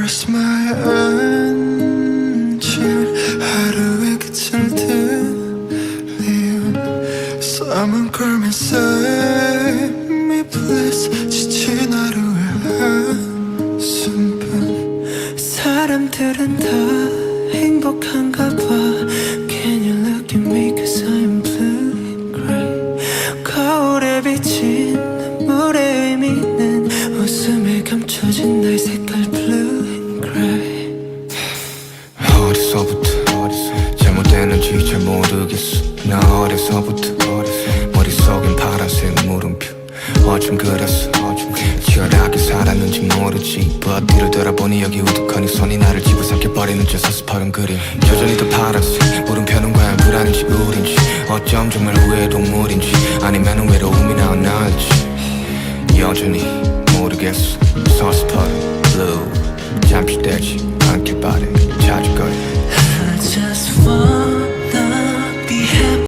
Where's my engine 하루의 끝을 들리운 Someone call me save me please 지친 하루의 한숨뿐 사람들은 다 행복한가 봐 Can you look at me cause I'm blue and gray 거울에 비친 물의 의미는 웃음에 감춰진 나의 색깔 blue and gray 어디서부터 잘못됐는지 잘 모르겠어 나 어려서부터 머릿속엔 파란색 물음표 어쩜 그랬어 치열하게 살았는지 모르지 But 뒤를 돌아보니 여기 우두커니 손이 나를 집어삼켜버리는 저 서스퍼른 그림 여전히 더 파란색 물음표는 과연 불안인지 우린지 어쩜 정말 후회의 동물인지 아니면 외로움이 나온 나일지 여전히 모르겠어 서스퍼른 blue 잠시 되지 않길 바래 찾을 거야